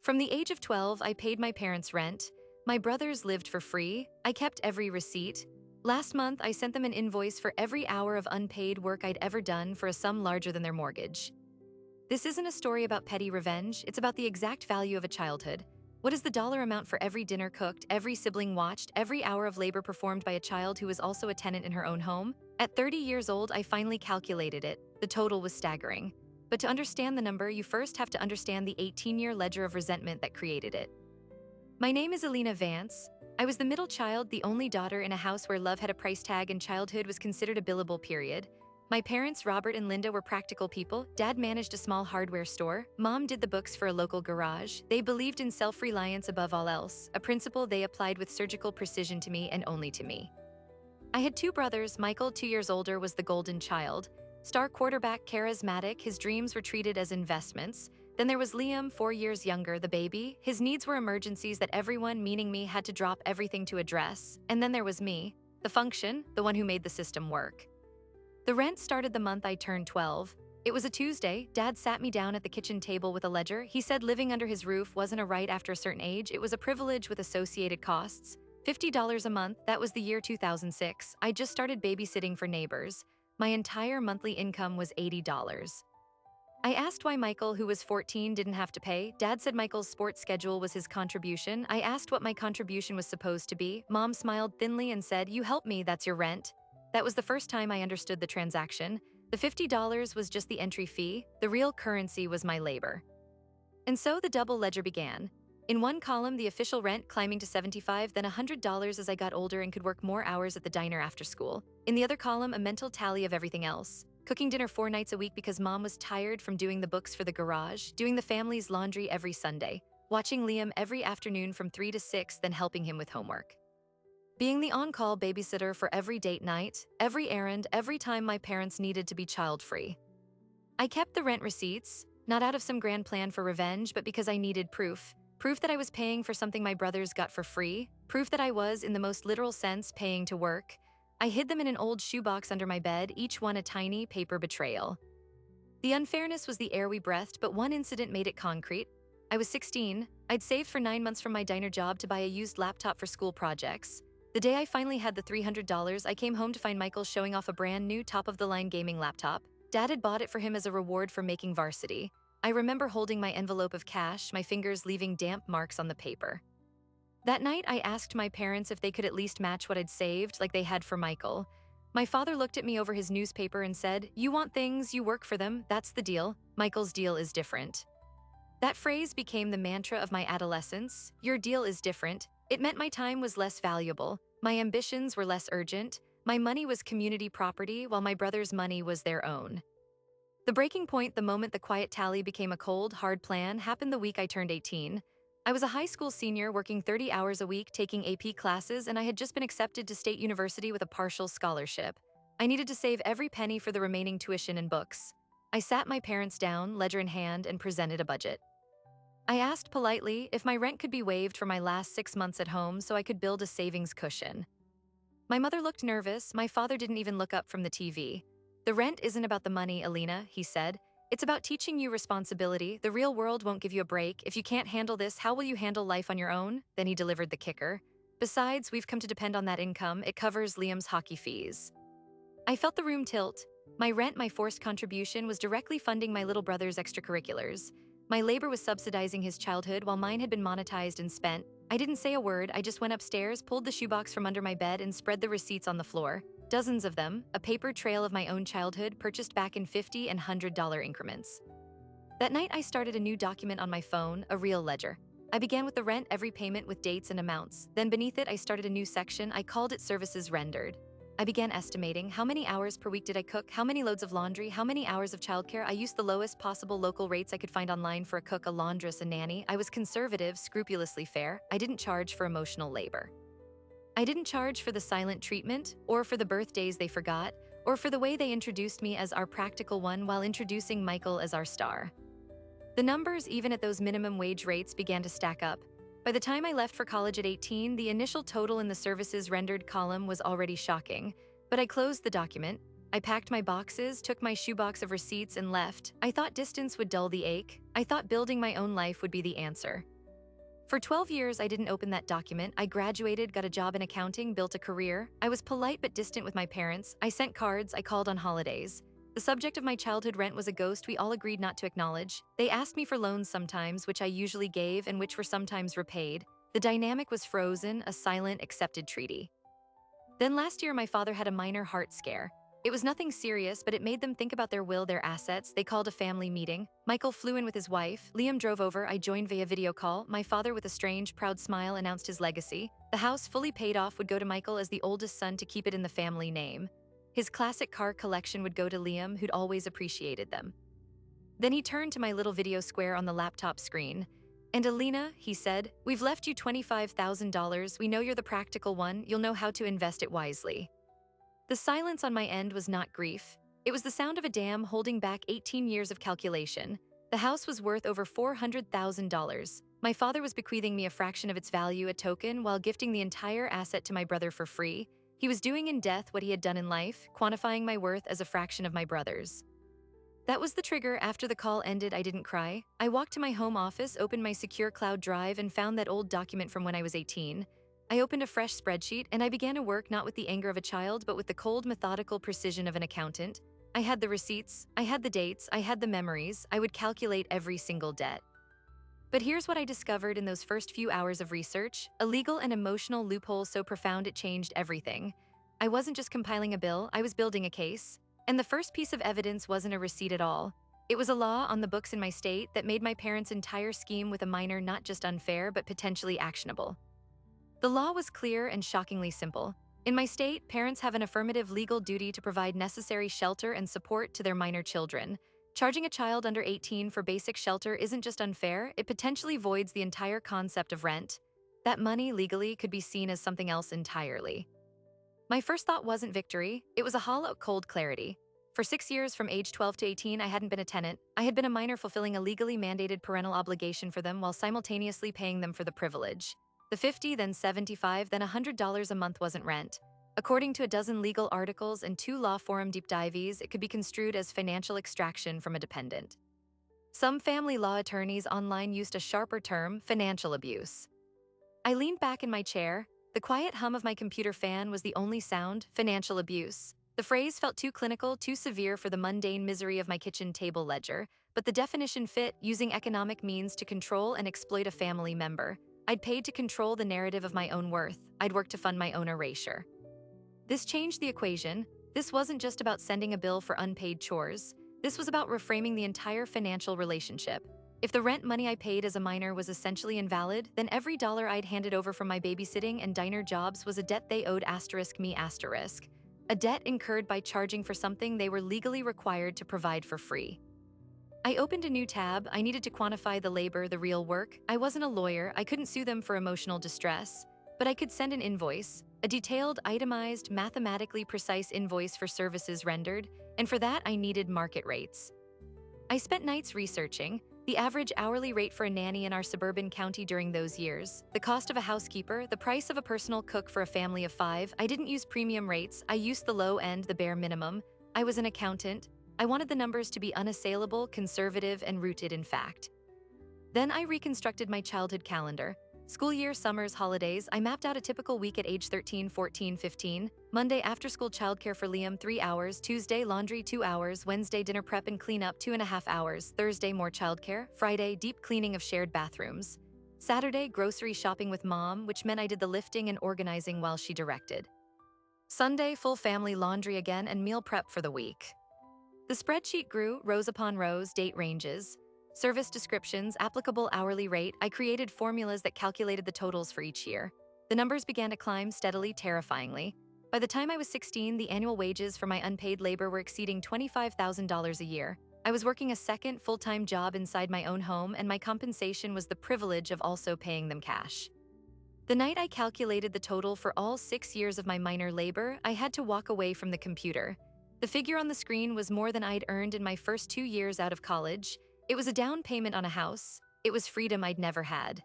From the age of 12, I paid my parents' rent. My brothers lived for free. I kept every receipt. Last month, I sent them an invoice for every hour of unpaid work I'd ever done for a sum larger than their mortgage. This isn't a story about petty revenge, it's about the exact value of a childhood. What is the dollar amount for every dinner cooked, every sibling watched, every hour of labor performed by a child who was also a tenant in her own home? At 30 years old, I finally calculated it. The total was staggering. But to understand the number, you first have to understand the 18-year ledger of resentment that created it. My name is Alina Vance. I was the middle child, the only daughter in a house where love had a price tag and childhood was considered a billable period. My parents, Robert and Linda, were practical people. Dad managed a small hardware store. Mom did the books for a local garage. They believed in self-reliance above all else, a principle they applied with surgical precision to me and only to me. I had two brothers. Michael, 2 years older, was the golden child. Star quarterback, charismatic, his dreams were treated as investments. Then there was Liam, 4 years younger, the baby. His needs were emergencies that everyone, meaning me, had to drop everything to address. And then there was me, the function, the one who made the system work. The rent started the month I turned 12. It was a Tuesday. Dad sat me down at the kitchen table with a ledger. He said living under his roof wasn't a right after a certain age, it was a privilege with associated costs. $50 a month, that was the year 2006. I just started babysitting for neighbors. My entire monthly income was $80. I asked why Michael, who was 14, didn't have to pay. Dad said Michael's sports schedule was his contribution. I asked what my contribution was supposed to be. Mom smiled thinly and said, "You help me, that's your rent." That was the first time I understood the transaction. The $50 was just the entry fee. The real currency was my labor. And so the double ledger began. In one column, the official rent climbing to $75, then $100 as I got older and could work more hours at the diner after school. In the other column, a mental tally of everything else. Cooking dinner 4 nights a week because Mom was tired from doing the books for the garage, doing the family's laundry every Sunday, watching Liam every afternoon from 3 to 6, then helping him with homework. Being the on-call babysitter for every date night, every errand, every time my parents needed to be child-free. I kept the rent receipts, not out of some grand plan for revenge, but because I needed proof. Proof that I was paying for something my brothers got for free. Proof that I was, in the most literal sense, paying to work. I hid them in an old shoebox under my bed, each one a tiny paper betrayal. The unfairness was the air we breathed, but one incident made it concrete. I was 16. I'd saved for 9 months from my diner job to buy a used laptop for school projects. The day I finally had the $300, I came home to find Michael showing off a brand new top-of-the-line gaming laptop. Dad had bought it for him as a reward for making varsity. I remember holding my envelope of cash, my fingers leaving damp marks on the paper. That night, I asked my parents if they could at least match what I'd saved, like they had for Michael. My father looked at me over his newspaper and said, "You want things, you work for them, that's the deal. Michael's deal is different." That phrase became the mantra of my adolescence. Your deal is different. It meant my time was less valuable, my ambitions were less urgent, my money was community property while my brother's money was their own. The breaking point, the moment the quiet tally became a cold, hard plan, happened the week I turned 18. I was a high school senior working 30 hours a week taking AP classes, and I had just been accepted to State University with a partial scholarship. I needed to save every penny for the remaining tuition and books. I sat my parents down, ledger in hand, and presented a budget. I asked politely if my rent could be waived for my last 6 months at home so I could build a savings cushion. My mother looked nervous. My father didn't even look up from the TV. "The rent isn't about the money, Alina," he said. "It's about teaching you responsibility. The real world won't give you a break. If you can't handle this, how will you handle life on your own?" Then he delivered the kicker. "Besides, we've come to depend on that income. It covers Liam's hockey fees." I felt the room tilt. My rent, my forced contribution, was directly funding my little brother's extracurriculars. My labor was subsidizing his childhood while mine had been monetized and spent. I didn't say a word. I just went upstairs, pulled the shoebox from under my bed, and spread the receipts on the floor. Dozens of them, a paper trail of my own childhood purchased back in $50 and $100 increments. That night, I started a new document on my phone, a real ledger. I began with the rent, every payment with dates and amounts. Then beneath it, I started a new section. I called it Services Rendered. I began estimating how many hours per week did I cook, how many loads of laundry, how many hours of childcare. I used the lowest possible local rates I could find online for a cook, a laundress, a nanny. I was conservative, scrupulously fair. I didn't charge for emotional labor. I didn't charge for the silent treatment, or for the birthdays they forgot, or for the way they introduced me as our practical one while introducing Michael as our star. The numbers, even at those minimum wage rates, began to stack up. By the time I left for college at 18, the initial total in the services rendered column was already shocking. But I closed the document. I packed my boxes, took my shoebox of receipts, and left. I thought distance would dull the ache. I thought building my own life would be the answer. For 12 years, I didn't open that document. I graduated, got a job in accounting, built a career. I was polite but distant with my parents. I sent cards, I called on holidays. The subject of my childhood rent was a ghost we all agreed not to acknowledge. They asked me for loans sometimes, which I usually gave and which were sometimes repaid. The dynamic was frozen, a silent, accepted treaty. Then last year, my father had a minor heart scare. It was nothing serious, but it made them think about their will, their assets. They called a family meeting. Michael flew in with his wife. Liam drove over. I joined via video call. My father, with a strange, proud smile, announced his legacy. The house, fully paid off, would go to Michael as the oldest son to keep it in the family name. His classic car collection would go to Liam, who'd always appreciated them. Then he turned to my little video square on the laptop screen. "And Alina," he said, "we've left you $25,000. We know you're the practical one. You'll know how to invest it wisely." The silence on my end was not grief. It was the sound of a dam holding back 18 years of calculation. The house was worth over $400,000. My father was bequeathing me a fraction of its value, a token, while gifting the entire asset to my brother for free. He was doing in death what he had done in life, quantifying my worth as a fraction of my brother's. That was the trigger. After the call ended, I didn't cry. I walked to my home office, opened my secure cloud drive, and found that old document from when I was 18. I opened a fresh spreadsheet, and I began to work not with the anger of a child, but with the cold, methodical precision of an accountant. I had the receipts, I had the dates, I had the memories. I would calculate every single debt. But here's what I discovered in those first few hours of research: a legal and emotional loophole so profound it changed everything. I wasn't just compiling a bill, I was building a case. And the first piece of evidence wasn't a receipt at all. It was a law on the books in my state that made my parents' entire scheme with a minor not just unfair, but potentially actionable. The law was clear and shockingly simple. In my state, parents have an affirmative legal duty to provide necessary shelter and support to their minor children. Charging a child under 18 for basic shelter isn't just unfair, it potentially voids the entire concept of rent. That money legally could be seen as something else entirely. My first thought wasn't victory, it was a hollow, cold clarity. For 6 years, from age 12 to 18, I hadn't been a tenant. I had been a minor fulfilling a legally mandated parental obligation for them while simultaneously paying them for the privilege. The $50, then $75, then $100 a month wasn't rent. According to a dozen legal articles and 2 law forum deep dives, it could be construed as financial extraction from a dependent. Some family law attorneys online used a sharper term: financial abuse. I leaned back in my chair. The quiet hum of my computer fan was the only sound: financial abuse. The phrase felt too clinical, too severe for the mundane misery of my kitchen table ledger, but the definition fit: using economic means to control and exploit a family member. I'd paid to control the narrative of my own worth. I'd worked to fund my own erasure. This changed the equation. This wasn't just about sending a bill for unpaid chores. This was about reframing the entire financial relationship. If the rent money I paid as a minor was essentially invalid, then every dollar I'd handed over from my babysitting and diner jobs was a debt they owed *me*. A debt incurred by charging for something they were legally required to provide for free. I opened a new tab. I needed to quantify the labor, the real work. I wasn't a lawyer. I couldn't sue them for emotional distress. But I could send an invoice, a detailed, itemized, mathematically precise invoice for services rendered, and for that I needed market rates. I spent nights researching the average hourly rate for a nanny in our suburban county during those years, the cost of a housekeeper, the price of a personal cook for a family of 5. I didn't use premium rates. I used the low end, the bare minimum. I was an accountant. I wanted the numbers to be unassailable, conservative, and rooted in fact. Then I reconstructed my childhood calendar. School year, summers, holidays. I mapped out a typical week at age 13, 14, 15. Monday, after-school childcare for Liam, 3 hours. Tuesday, laundry, 2 hours. Wednesday, dinner prep and cleanup, 2.5 hours. Thursday, more childcare. Friday, deep cleaning of shared bathrooms. Saturday, grocery shopping with mom, which meant I did the lifting and organizing while she directed. Sunday, full family laundry again and meal prep for the week. The spreadsheet grew, rows upon rows, date ranges, service descriptions, applicable hourly rate. I created formulas that calculated the totals for each year. The numbers began to climb steadily, terrifyingly. By the time I was 16, the annual wages for my unpaid labor were exceeding $25,000 a year. I was working a second full-time job inside my own home, and my compensation was the privilege of also paying them cash. The night I calculated the total for all 6 years of my minor labor, I had to walk away from the computer. The figure on the screen was more than I'd earned in my first 2 years out of college. It was a down payment on a house. It was freedom I'd never had.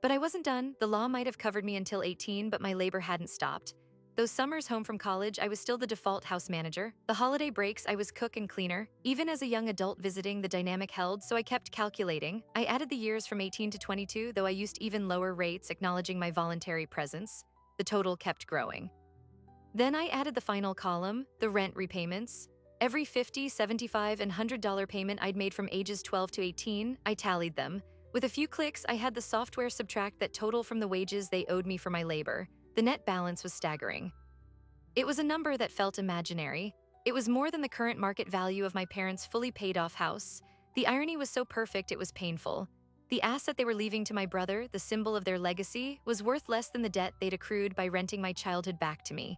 But I wasn't done. The law might have covered me until 18, but my labor hadn't stopped. Those summers home from college, I was still the default house manager. The holiday breaks, I was cook and cleaner. Even as a young adult visiting, the dynamic held, so I kept calculating. I added the years from 18 to 22, though I used even lower rates, acknowledging my voluntary presence. The total kept growing. Then I added the final column, the rent repayments. Every $50, $75, and $100 payment I'd made from ages 12 to 18, I tallied them. With a few clicks, I had the software subtract that total from the wages they owed me for my labor. The net balance was staggering. It was a number that felt imaginary. It was more than the current market value of my parents' fully paid-off house. The irony was so perfect it was painful. The asset they were leaving to my brother, the symbol of their legacy, was worth less than the debt they'd accrued by renting my childhood back to me.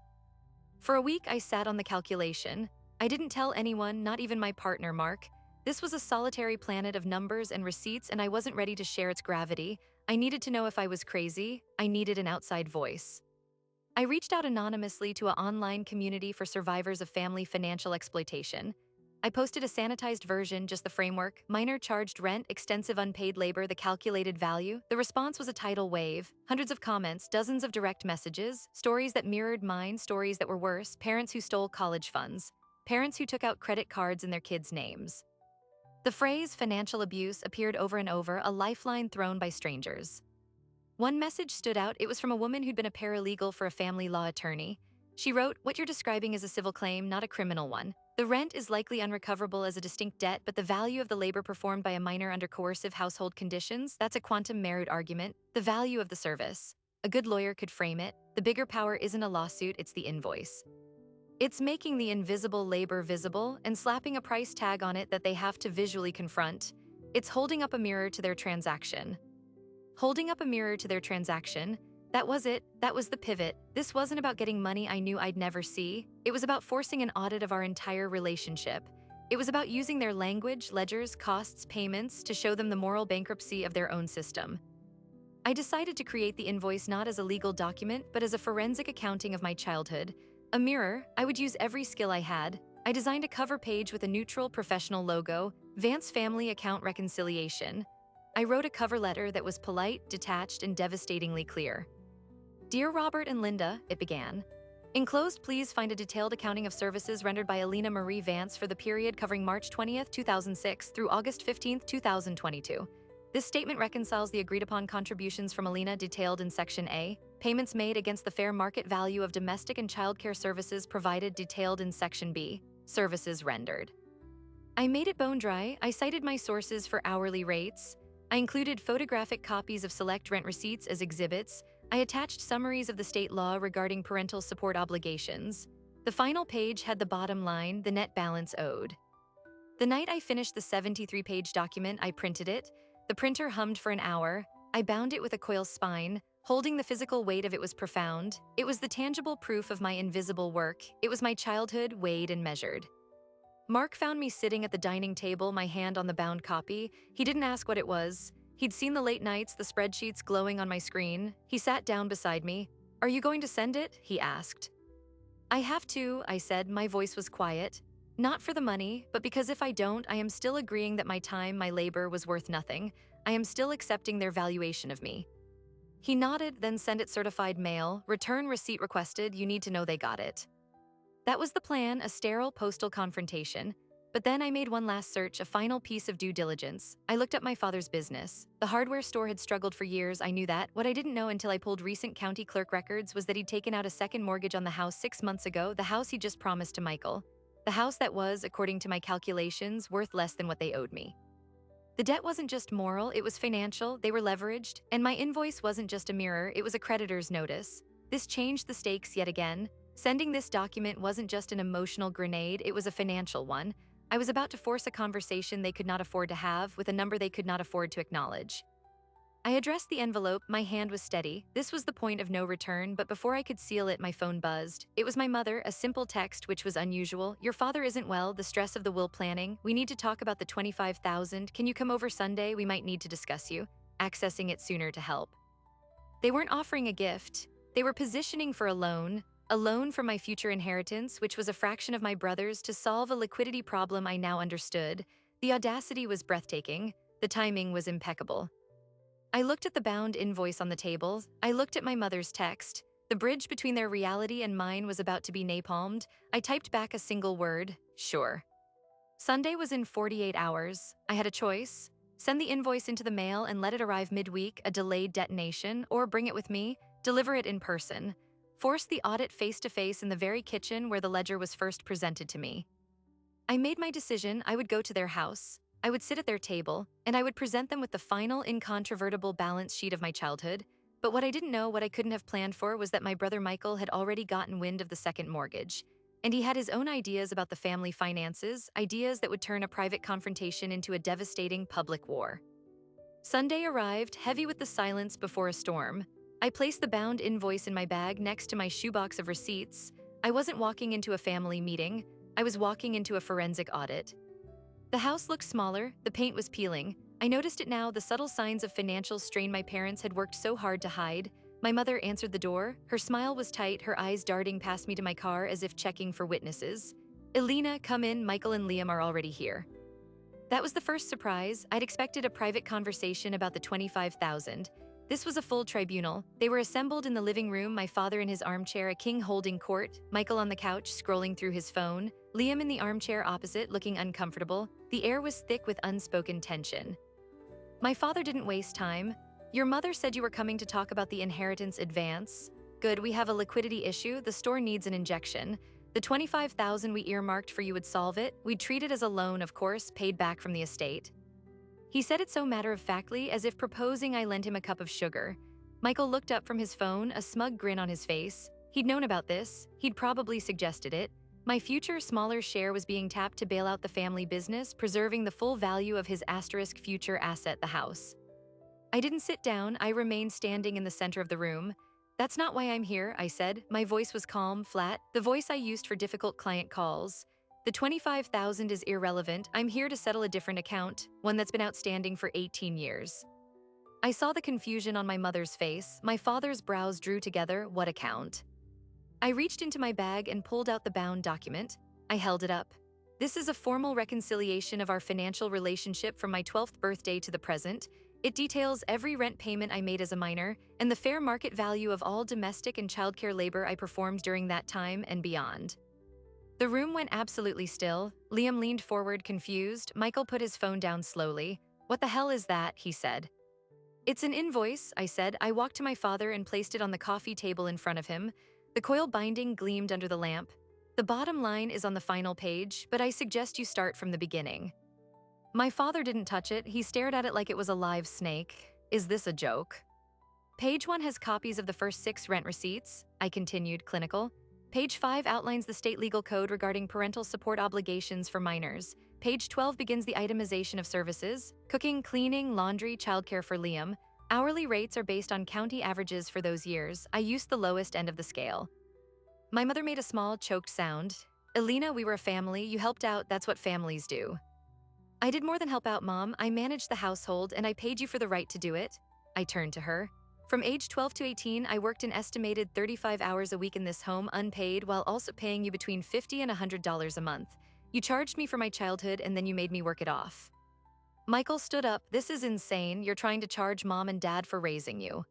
For a week, I sat on the calculation. I didn't tell anyone, not even my partner, Mark. This was a solitary planet of numbers and receipts, and I wasn't ready to share its gravity. I needed to know if I was crazy. I needed an outside voice. I reached out anonymously to an online community for survivors of family financial exploitation. I posted a sanitized version, just the framework, minor charged rent, extensive unpaid labor, the calculated value. The response was a tidal wave, hundreds of comments, dozens of direct messages, stories that mirrored mine, stories that were worse, parents who stole college funds, parents who took out credit cards in their kids' names. The phrase financial abuse appeared over and over, a lifeline thrown by strangers. One message stood out. It was from a woman who'd been a paralegal for a family law attorney. She wrote, "What you're describing is a civil claim, not a criminal one. The rent is likely unrecoverable as a distinct debt, but the value of the labor performed by a minor under coercive household conditions, that's a quantum merit argument. The value of the service. A good lawyer could frame it. The bigger power isn't a lawsuit, it's the invoice. It's making the invisible labor visible and slapping a price tag on it that they have to visually confront. It's holding up a mirror to their transaction." Holding up a mirror to their transaction, that was it, that was the pivot. This wasn't about getting money I knew I'd never see. It was about forcing an audit of our entire relationship. It was about using their language, ledgers, costs, payments to show them the moral bankruptcy of their own system. I decided to create the invoice not as a legal document, but as a forensic accounting of my childhood. A mirror, I would use every skill I had. I designed a cover page with a neutral professional logo, Vance Family Account Reconciliation. I wrote a cover letter that was polite, detached, and devastatingly clear. "Dear Robert and Linda," it began. "Enclosed, please find a detailed accounting of services rendered by Alina Marie Vance for the period covering March 20th, 2006 through August 15th, 2022. This statement reconciles the agreed-upon contributions from Alina detailed in Section A, payments made against the fair market value of domestic and childcare services provided detailed in Section B, services rendered." I made it bone dry. I cited my sources for hourly rates. I included photographic copies of select rent receipts as exhibits. I attached summaries of the state law regarding parental support obligations. The final page had the bottom line, the net balance owed. The night I finished the 73-page document, I printed it. The printer hummed for an hour. I bound it with a coil spine. Holding the physical weight of it was profound. It was the tangible proof of my invisible work. It was my childhood, weighed and measured. Mark found me sitting at the dining table, my hand on the bound copy. He didn't ask what it was. He'd seen the late nights, the spreadsheets glowing on my screen. He sat down beside me. "Are you going to send it?" he asked. "I have to," I said. My voice was quiet. "Not for the money, but because if I don't, I am still agreeing that my time, my labor was worth nothing. I am still accepting their valuation of me." He nodded, then sent it certified mail. "Return receipt requested. You need to know they got it." That was the plan, a sterile postal confrontation. But then I made one last search, a final piece of due diligence. I looked up my father's business. The hardware store had struggled for years, I knew that. What I didn't know until I pulled recent county clerk records was that he'd taken out a second mortgage on the house 6 months ago, the house he just promised to Michael. The house that was, according to my calculations, worth less than what they owed me. The debt wasn't just moral, it was financial, they were leveraged, and my invoice wasn't just a mirror, it was a creditor's notice. This changed the stakes yet again. Sending this document wasn't just an emotional grenade, it was a financial one. I was about to force a conversation they could not afford to have with a number they could not afford to acknowledge. I addressed the envelope, my hand was steady. This was the point of no return, but before I could seal it, my phone buzzed. It was my mother, a simple text which was unusual. "Your father isn't well, the stress of the will planning. We need to talk about the $25,000. Can you come over Sunday? We might need to discuss you." Accessing it sooner to help. They weren't offering a gift. They were positioning for a loan for my future inheritance, which was a fraction of my brother's, to solve a liquidity problem I now understood. The audacity was breathtaking. The timing was impeccable. I looked at the bound invoice on the table. I looked at my mother's text. The bridge between their reality and mine was about to be napalmed. I typed back a single word, sure. Sunday was in 48 hours. I had a choice. Send the invoice into the mail and let it arrive midweek, a delayed detonation, or bring it with me, deliver it in person. Force the audit face-to-face in the very kitchen where the ledger was first presented to me. I made my decision. I would go to their house. I would sit at their table, and I would present them with the final, incontrovertible balance sheet of my childhood. But what I didn't know, what I couldn't have planned for, was that my brother Michael had already gotten wind of the second mortgage. And he had his own ideas about the family finances, ideas that would turn a private confrontation into a devastating public war. Sunday arrived, heavy with the silence before a storm. I placed the bound invoice in my bag next to my shoebox of receipts. I wasn't walking into a family meeting. I was walking into a forensic audit. The house looked smaller, the paint was peeling. I noticed it now, the subtle signs of financial strain my parents had worked so hard to hide. My mother answered the door. Her smile was tight, her eyes darting past me to my car as if checking for witnesses. Elena, come in, Michael and Liam are already here. That was the first surprise. I'd expected a private conversation about the 25,000. This was a full tribunal. They were assembled in the living room, my father in his armchair, a king holding court, Michael on the couch scrolling through his phone, Liam in the armchair opposite looking uncomfortable. The air was thick with unspoken tension. My father didn't waste time. Your mother said you were coming to talk about the inheritance advance. Good, we have a liquidity issue. The store needs an injection. The 25,000 we earmarked for you would solve it. We'd treat it as a loan, of course, paid back from the estate. He said it so matter-of-factly, as if proposing I lend him a cup of sugar. Michael looked up from his phone, a smug grin on his face. He'd known about this. He'd probably suggested it. My future, smaller share was being tapped to bail out the family business, preserving the full value of his asterisk future asset, the house. I didn't sit down. I remained standing in the center of the room. That's not why I'm here, I said. My voice was calm, flat, the voice I used for difficult client calls. The 25,000 is irrelevant. I'm here to settle a different account, one that's been outstanding for 18 years. I saw the confusion on my mother's face. My father's brows drew together. What account? I reached into my bag and pulled out the bound document. I held it up. This is a formal reconciliation of our financial relationship from my 12th birthday to the present. It details every rent payment I made as a minor and the fair market value of all domestic and childcare labor I performed during that time and beyond. The room went absolutely still. Liam leaned forward, confused. Michael put his phone down slowly. What the hell is that? He said. It's an invoice, I said. I walked to my father and placed it on the coffee table in front of him. The coil binding gleamed under the lamp. The bottom line is on the final page, but I suggest you start from the beginning. My father didn't touch it. He stared at it like it was a live snake. Is this a joke? Page 1 has copies of the first 6 rent receipts, I continued, clinical. Page 5 outlines the state legal code regarding parental support obligations for minors. Page 12 begins the itemization of services, cooking, cleaning, laundry, childcare for Liam. Hourly rates are based on county averages for those years. I used the lowest end of the scale. My mother made a small, choked sound. Elena, we were a family. You helped out. That's what families do. I did more than help out, Mom. I managed the household, and I paid you for the right to do it. I turned to her. From age 12 to 18, I worked an estimated 35 hours a week in this home, unpaid, while also paying you between $50 and $100 a month. You charged me for my childhood, and then you made me work it off. Michael stood up. This is insane. You're trying to charge Mom and Dad for raising you.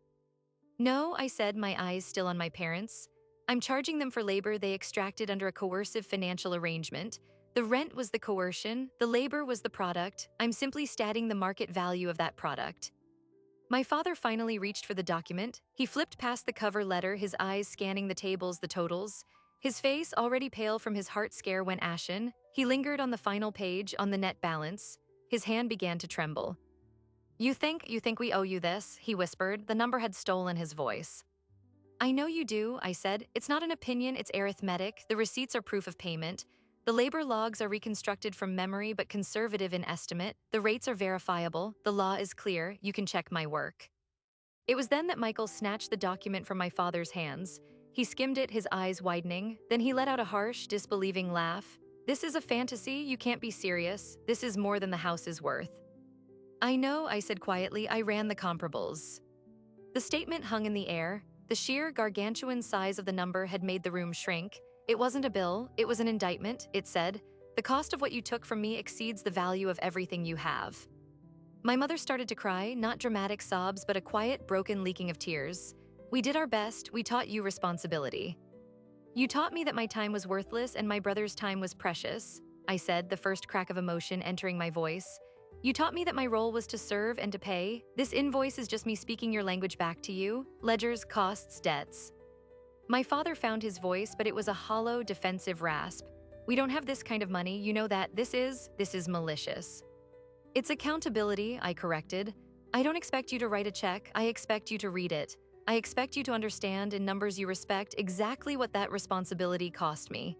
No, I said, my eyes still on my parents. I'm charging them for labor they extracted under a coercive financial arrangement. The rent was the coercion, the labor was the product. I'm simply stating the market value of that product. My father finally reached for the document. He flipped past the cover letter, his eyes scanning the tables, the totals. His face, already pale from his heart scare, went ashen. He lingered on the final page, on the net balance. His hand began to tremble. You think we owe you this?" he whispered. The number had stolen his voice. I know you do, I said. It's not an opinion, it's arithmetic. The receipts are proof of payment. The labor logs are reconstructed from memory but conservative in estimate. The rates are verifiable. The law is clear. You can check my work. It was then that Michael snatched the document from my father's hands. He skimmed it, his eyes widening. Then he let out a harsh, disbelieving laugh. This is a fantasy. You can't be serious. This is more than the house is worth. I know, I said quietly. I ran the comparables. The statement hung in the air. The sheer, gargantuan size of the number had made the room shrink. It wasn't a bill, it was an indictment, it said. The cost of what you took from me exceeds the value of everything you have. My mother started to cry, not dramatic sobs, but a quiet, broken leaking of tears. We did our best, we taught you responsibility. You taught me that my time was worthless and my brother's time was precious, I said, the first crack of emotion entering my voice. You taught me that my role was to serve and to pay. This invoice is just me speaking your language back to you. Ledgers, costs, debts. My father found his voice, but it was a hollow, defensive rasp. We don't have this kind of money, you know that. This is malicious. It's accountability, I corrected. I don't expect you to write a check, I expect you to read it. I expect you to understand in numbers you respect exactly what that responsibility cost me.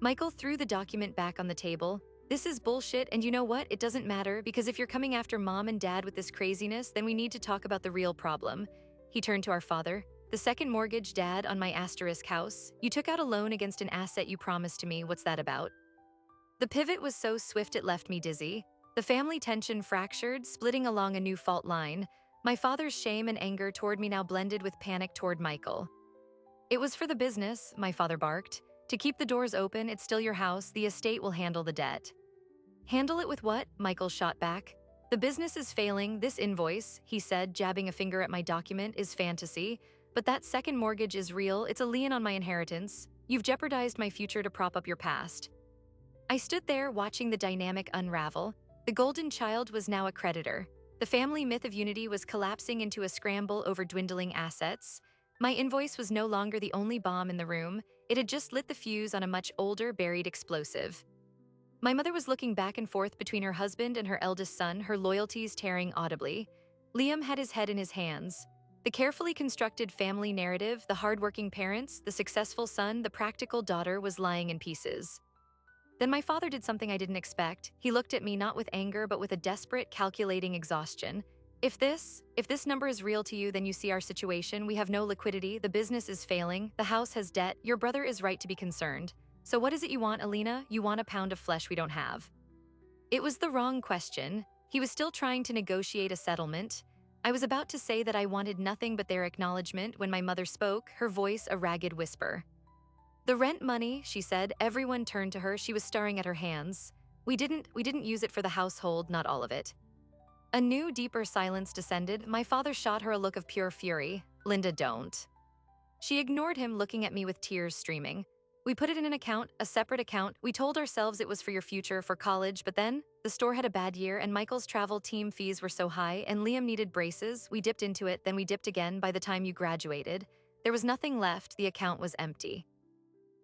Michael threw the document back on the table. This is bullshit, and you know what? It doesn't matter, because if you're coming after mom and dad with this craziness, then we need to talk about the real problem. He turned to our father. The second mortgage, Dad, on my asterisk house. You took out a loan against an asset you promised to me. What's that about? The pivot was so swift it left me dizzy. The family tension fractured, splitting along a new fault line. My father's shame and anger toward me now blended with panic toward Michael. It was for the business, my father barked. To keep the doors open, it's still your house, the estate will handle the debt. Handle it with what? Michael shot back. The business is failing, this invoice, he said, jabbing a finger at my document, is fantasy. But that second mortgage is real, it's a lien on my inheritance. You've jeopardized my future to prop up your past. I stood there watching the dynamic unravel. The golden child was now a creditor. The family myth of unity was collapsing into a scramble over dwindling assets. My invoice was no longer the only bomb in the room. It had just lit the fuse on a much older, buried explosive. My mother was looking back and forth between her husband and her eldest son, her loyalties tearing audibly. Liam had his head in his hands. The carefully constructed family narrative, the hardworking parents, the successful son, the practical daughter was lying in pieces. Then my father did something I didn't expect. He looked at me not with anger, but with a desperate, calculating exhaustion. If this number is real to you, then you see our situation. We have no liquidity, the business is failing, the house has debt, your brother is right to be concerned. So what is it you want, Alina? You want a pound of flesh we don't have. It was the wrong question. He was still trying to negotiate a settlement. I was about to say that I wanted nothing but their acknowledgement when my mother spoke, her voice a ragged whisper. The rent money, she said. Everyone turned to her. She was staring at her hands. We didn't use it for the household, not all of it. A new, deeper silence descended. My father shot her a look of pure fury. Linda, don't. She ignored him, looking at me with tears streaming. We put it in an account, a separate account. We told ourselves it was for your future, for college, but then the store had a bad year and Michael's travel team fees were so high and Liam needed braces. We dipped into it, then we dipped again. By the time you graduated, there was nothing left. The account was empty.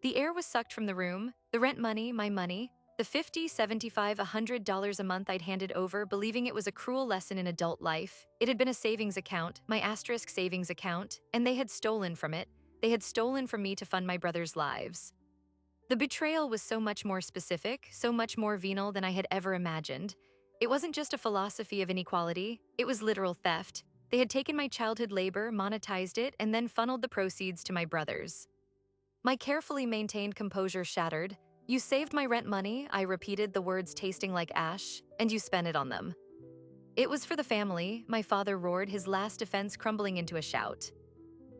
The air was sucked from the room. The rent money, my money, the $50, $75, $100 a month I'd handed over, believing it was a cruel lesson in adult life. It had been a savings account, my asterisk savings account, and they had stolen from it. They had stolen from me to fund my brother's lives. The betrayal was so much more specific, so much more venal than I had ever imagined. It wasn't just a philosophy of inequality, it was literal theft. They had taken my childhood labor, monetized it, and then funneled the proceeds to my brothers. My carefully maintained composure shattered. You saved my rent money, I repeated, the words tasting like ash, and you spent it on them. It was for the family, my father roared, his last defense crumbling into a shout.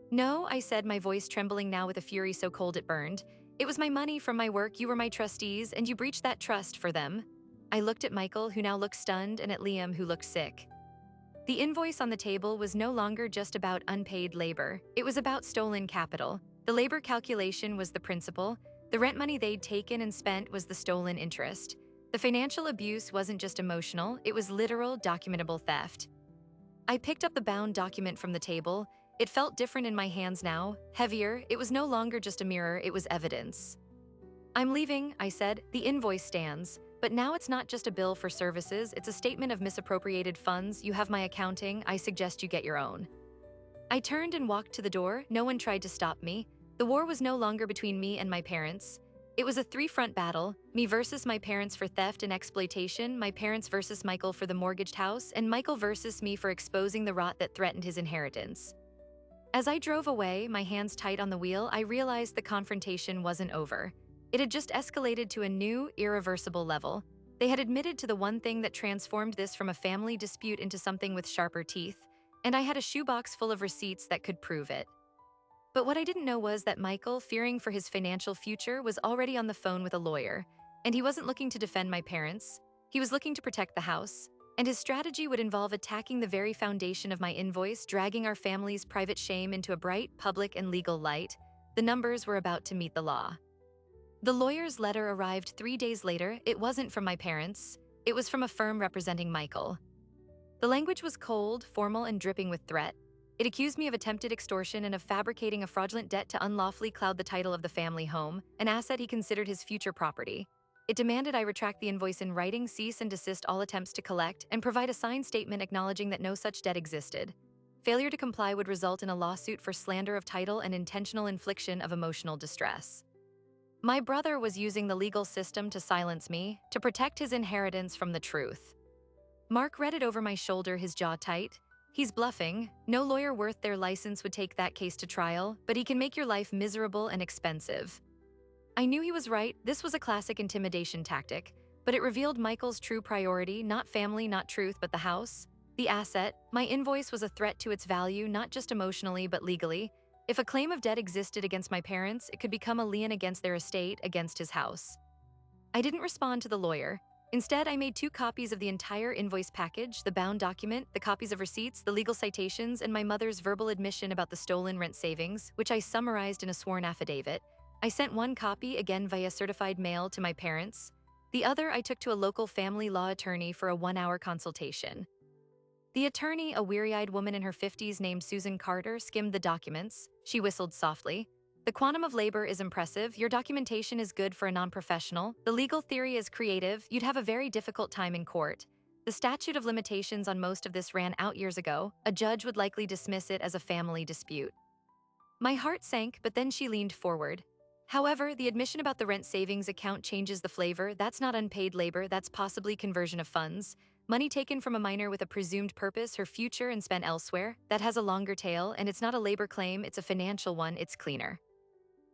No, I said, my voice trembling now with a fury so cold it burned. It was my money from my work, you were my trustees, and you breached that trust for them. I looked at Michael, who now looked stunned, and at Liam, who looked sick. The invoice on the table was no longer just about unpaid labor. It was about stolen capital. The labor calculation was the principal. The rent money they'd taken and spent was the stolen interest. The financial abuse wasn't just emotional, it was literal, documentable theft. I picked up the bound document from the table. It felt different in my hands now, heavier. It was no longer just a mirror, it was evidence. I'm leaving, I said. The invoice stands. But now it's not just a bill for services, it's a statement of misappropriated funds. You have my accounting, I suggest you get your own. I turned and walked to the door. No one tried to stop me. The war was no longer between me and my parents. It was a three-front battle, me versus my parents for theft and exploitation, my parents versus Michael for the mortgaged house, and Michael versus me for exposing the rot that threatened his inheritance. As I drove away, my hands tight on the wheel, I realized the confrontation wasn't over. It had just escalated to a new, irreversible level. They had admitted to the one thing that transformed this from a family dispute into something with sharper teeth, and I had a shoebox full of receipts that could prove it. But what I didn't know was that Michael, fearing for his financial future, was already on the phone with a lawyer, and he wasn't looking to defend my parents. He was looking to protect the house. And his strategy would involve attacking the very foundation of my invoice, dragging our family's private shame into a bright, public, and legal light. The numbers were about to meet the law. The lawyer's letter arrived 3 days later. It wasn't from my parents. It was from a firm representing Michael. The language was cold, formal, and dripping with threat. It accused me of attempted extortion and of fabricating a fraudulent debt to unlawfully cloud the title of the family home, an asset he considered his future property. It demanded I retract the invoice in writing, cease and desist all attempts to collect, and provide a signed statement acknowledging that no such debt existed. Failure to comply would result in a lawsuit for slander of title and intentional infliction of emotional distress. My brother was using the legal system to silence me, to protect his inheritance from the truth. Mark read it over my shoulder, his jaw tight. He's bluffing. No lawyer worth their license would take that case to trial, but he can make your life miserable and expensive. I knew he was right. This was a classic intimidation tactic, but it revealed Michael's true priority, not family, not truth, but the house. The asset. My invoice was a threat to its value, not just emotionally, but legally. If a claim of debt existed against my parents, it could become a lien against their estate, against his house. I didn't respond to the lawyer. Instead, I made 2 copies of the entire invoice package, the bound document, the copies of receipts, the legal citations, and my mother's verbal admission about the stolen rent savings, which I summarized in a sworn affidavit. I sent 1 copy, again via certified mail, to my parents. The other I took to a local family law attorney for a 1-hour consultation. The attorney, a weary-eyed woman in her 50s named Susan Carter, skimmed the documents. She whistled softly. The quantum of labor is impressive. Your documentation is good for a non-professional. The legal theory is creative. You'd have a very difficult time in court. The statute of limitations on most of this ran out years ago. A judge would likely dismiss it as a family dispute. My heart sank, but then she leaned forward. However, the admission about the rent savings account changes the flavor. That's not unpaid labor, that's possibly conversion of funds. Money taken from a minor with a presumed purpose, her future, and spent elsewhere. That has a longer tail, and it's not a labor claim, it's a financial one, it's cleaner.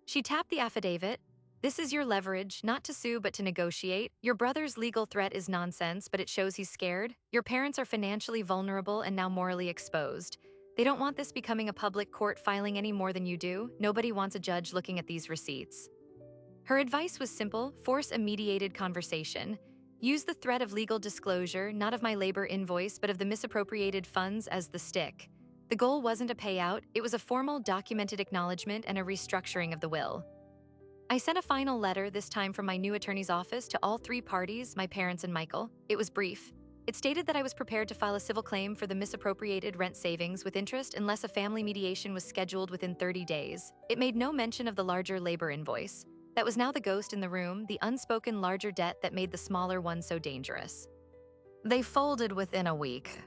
She tapped the affidavit. This is your leverage, not to sue but to negotiate. Your brother's legal threat is nonsense, but it shows he's scared. Your parents are financially vulnerable and now morally exposed. They don't want this becoming a public court filing any more than you do. Nobody wants a judge looking at these receipts. Her advice was simple: force a mediated conversation. Use the threat of legal disclosure, not of my labor invoice, but of the misappropriated funds as the stick. The goal wasn't a payout, it was a formal, documented acknowledgement and a restructuring of the will. I sent a final letter, this time from my new attorney's office, to all 3 parties, my parents and Michael. It was brief. It stated that I was prepared to file a civil claim for the misappropriated rent savings with interest unless a family mediation was scheduled within 30 days. It made no mention of the larger labor invoice. That was now the ghost in the room, the unspoken larger debt that made the smaller one so dangerous. They folded within a week.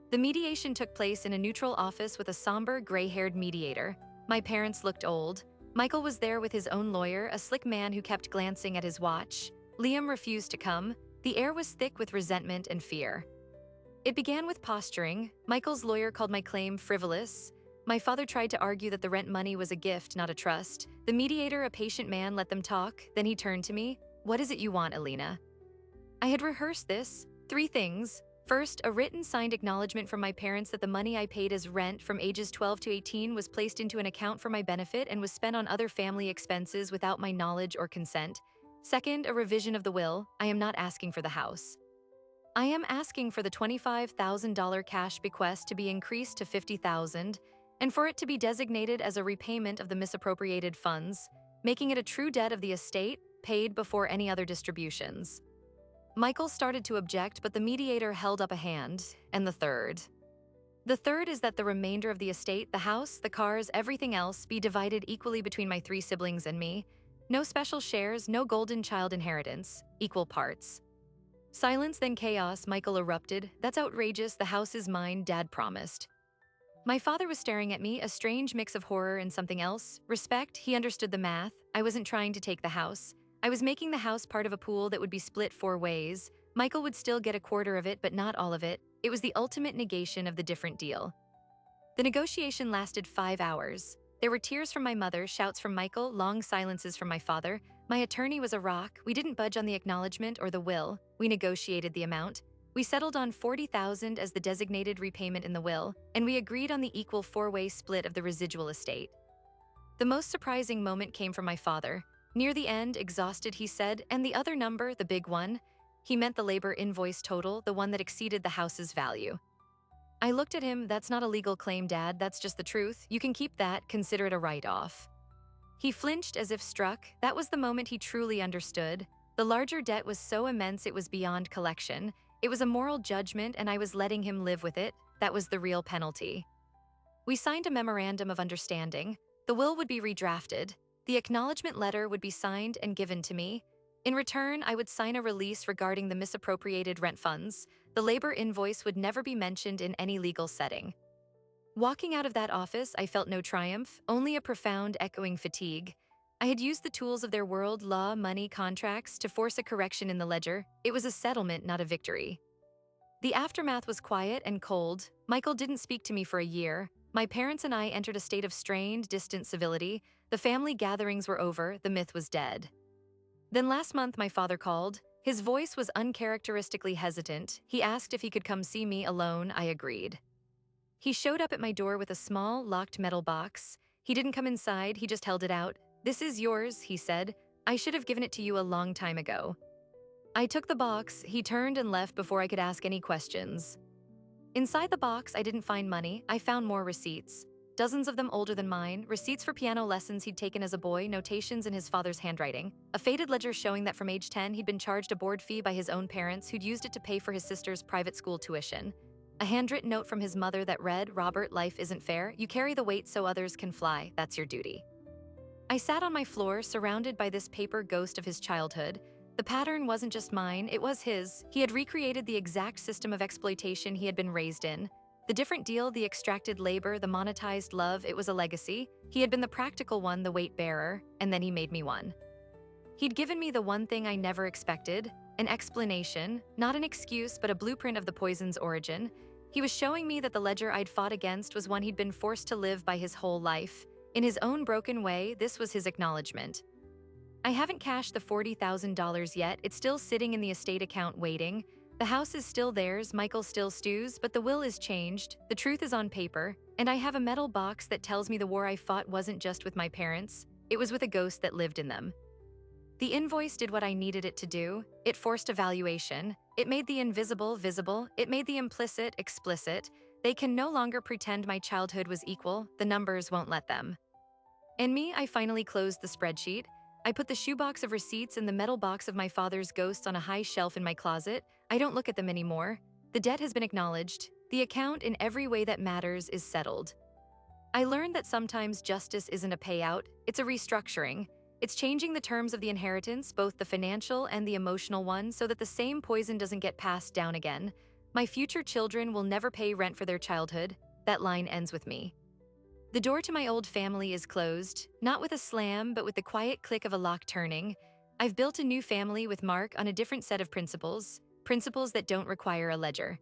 The mediation took place in a neutral office with a somber, gray-haired mediator. My parents looked old. Michael was there with his own lawyer, a slick man who kept glancing at his watch. Liam refused to come. The air was thick with resentment and fear. It began with posturing. Michael's lawyer called my claim frivolous. My father tried to argue that the rent money was a gift, not a trust. The mediator, a patient man, let them talk. Then he turned to me. What is it you want, Alina? I had rehearsed this. 3 things. First, a written signed acknowledgement from my parents that the money I paid as rent from ages 12 to 18 was placed into an account for my benefit and was spent on other family expenses without my knowledge or consent. Second, a revision of the will. I am not asking for the house. I am asking for the $25,000 cash bequest to be increased to $50,000 and for it to be designated as a repayment of the misappropriated funds, making it a true debt of the estate, paid before any other distributions. Michael started to object, but the mediator held up a hand. And the third. The third is that the remainder of the estate, the house, the cars, everything else, be divided equally between my 3 siblings and me. No special shares, no golden child inheritance, equal parts. Silence, then chaos. Michael erupted. That's outrageous. The house is mine, Dad promised. My father was staring at me, a strange mix of horror and something else. Respect, he understood the math. I wasn't trying to take the house. I was making the house part of a pool that would be split 4 ways. Michael would still get a quarter of it, but not all of it. It was the ultimate negation of the different deal. The negotiation lasted 5 hours. There were tears from my mother, shouts from Michael, long silences from my father. My attorney was a rock. We didn't budge on the acknowledgement or the will. We negotiated the amount. We settled on $40,000 as the designated repayment in the will, and we agreed on the equal 4-way split of the residual estate. The most surprising moment came from my father. Near the end, exhausted, he said, and the other number, the big one. He meant the labor invoice total, the one that exceeded the house's value. I looked at him. That's not a legal claim, Dad. That's just the truth. You can keep that. Consider it a write-off. He flinched as if struck. That was the moment he truly understood. The larger debt was so immense it was beyond collection. It was a moral judgment, and I was letting him live with it. That was the real penalty. We signed a memorandum of understanding. The will would be redrafted. The acknowledgement letter would be signed and given to me. In return, I would sign a release regarding the misappropriated rent funds. The labor invoice would never be mentioned in any legal setting. Walking out of that office, I felt no triumph, only a profound echoing fatigue. I had used the tools of their world, law, money, contracts, to force a correction in the ledger. It was a settlement, not a victory. The aftermath was quiet and cold. Michael didn't speak to me for a year. My parents and I entered a state of strained, distant civility. The family gatherings were over, the myth was dead. Then last month, my father called. His voice was uncharacteristically hesitant. He asked if he could come see me alone. I agreed. He showed up at my door with a small, locked metal box. He didn't come inside, he just held it out. "This is yours," he said. "I should have given it to you a long time ago." I took the box. He turned and left before I could ask any questions. Inside the box, I didn't find money. I found more receipts. Dozens of them older than mine, receipts for piano lessons he'd taken as a boy, notations in his father's handwriting, a faded ledger showing that from age 10 he'd been charged a board fee by his own parents who'd used it to pay for his sister's private school tuition. A handwritten note from his mother that read, "Robert, life isn't fair. You carry the weight so others can fly. That's your duty." I sat on my floor, surrounded by this paper ghost of his childhood. The pattern wasn't just mine, it was his. He had recreated the exact system of exploitation he had been raised in. The different deal, the extracted labor, the monetized love, it was a legacy. He had been the practical one, the weight bearer, and then he made me one. He'd given me the one thing I never expected, an explanation, not an excuse, but a blueprint of the poison's origin. He was showing me that the ledger I'd fought against was one he'd been forced to live by his whole life. In his own broken way, this was his acknowledgement. I haven't cashed the $40,000 yet. It's still sitting in the estate account waiting. The house is still theirs, Michael still stews, but the will is changed. The truth is on paper, and I have a metal box that tells me the war I fought wasn't just with my parents. It was with a ghost that lived in them. The invoice did what I needed it to do. It forced evaluation. It made the invisible visible. It made the implicit explicit. They can no longer pretend my childhood was equal. The numbers won't let them. And me, I finally closed the spreadsheet. I put the shoebox of receipts and the metal box of my father's ghosts on a high shelf in my closet. I don't look at them anymore. The debt has been acknowledged. The account, in every way that matters, is settled. I learned that sometimes justice isn't a payout, it's a restructuring. It's changing the terms of the inheritance, both the financial and the emotional one, so that the same poison doesn't get passed down again. My future children will never pay rent for their childhood. That line ends with me. The door to my old family is closed, not with a slam, but with the quiet click of a lock turning. I've built a new family with Mark on a different set of principles that don't require a ledger.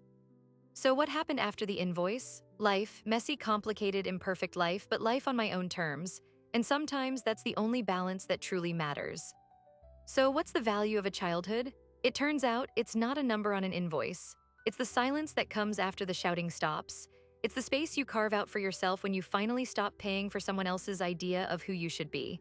So what happened after the invoice? Life, messy, complicated, imperfect life, but life on my own terms. And sometimes that's the only balance that truly matters. So what's the value of a childhood? It turns out it's not a number on an invoice. It's the silence that comes after the shouting stops. It's the space you carve out for yourself when you finally stop paying for someone else's idea of who you should be.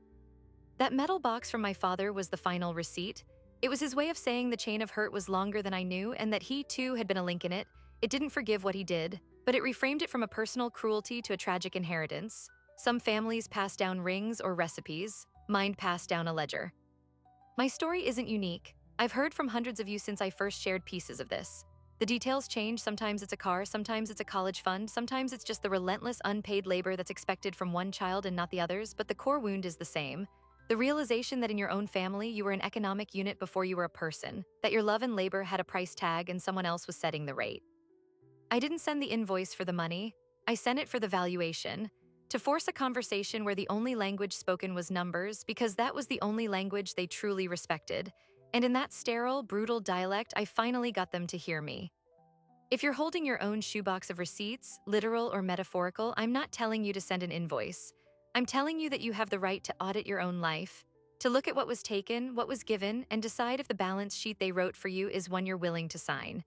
That metal box from my father was the final receipt. It was his way of saying the chain of hurt was longer than I knew and that he too had been a link in it. It didn't forgive what he did, but it reframed it from a personal cruelty to a tragic inheritance. Some families pass down rings or recipes. Mine passed down a ledger. My story isn't unique. I've heard from hundreds of you since I first shared pieces of this. The details change. Sometimes it's a car, sometimes it's a college fund, sometimes it's just the relentless unpaid labor that's expected from one child and not the others, but the core wound is the same. The realization that in your own family you were an economic unit before you were a person, that your love and labor had a price tag and someone else was setting the rate. I didn't send the invoice for the money. I sent it for the valuation. To force a conversation where the only language spoken was numbers, because that was the only language they truly respected. And in that sterile, brutal dialect, I finally got them to hear me. If you're holding your own shoebox of receipts, literal or metaphorical, I'm not telling you to send an invoice. I'm telling you that you have the right to audit your own life, to look at what was taken, what was given, and decide if the balance sheet they wrote for you is one you're willing to sign.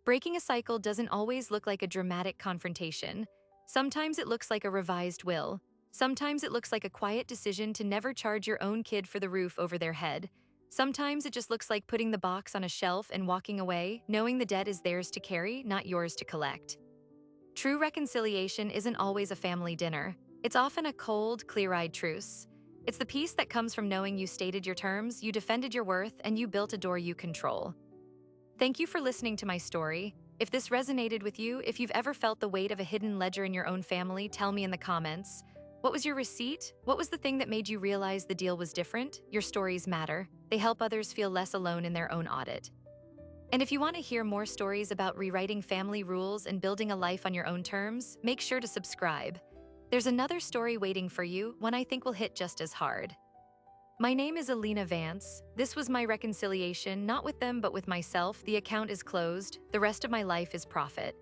Breaking a cycle doesn't always look like a dramatic confrontation. Sometimes it looks like a revised will. Sometimes it looks like a quiet decision to never charge your own kid for the roof over their head. Sometimes it just looks like putting the box on a shelf and walking away, knowing the debt is theirs to carry, not yours to collect. True reconciliation isn't always a family dinner. It's often a cold, clear-eyed truce. It's the peace that comes from knowing you stated your terms, you defended your worth, and you built a door you control. Thank you for listening to my story. If this resonated with you, if you've ever felt the weight of a hidden ledger in your own family, tell me in the comments. What was your receipt? What was the thing that made you realize the deal was different? Your stories matter. They help others feel less alone in their own audit. And if you want to hear more stories about rewriting family rules and building a life on your own terms, make sure to subscribe. There's another story waiting for you, one I think will hit just as hard. My name is Alina Vance. This was my reconciliation, not with them but with myself. The account is closed. The rest of my life is profit.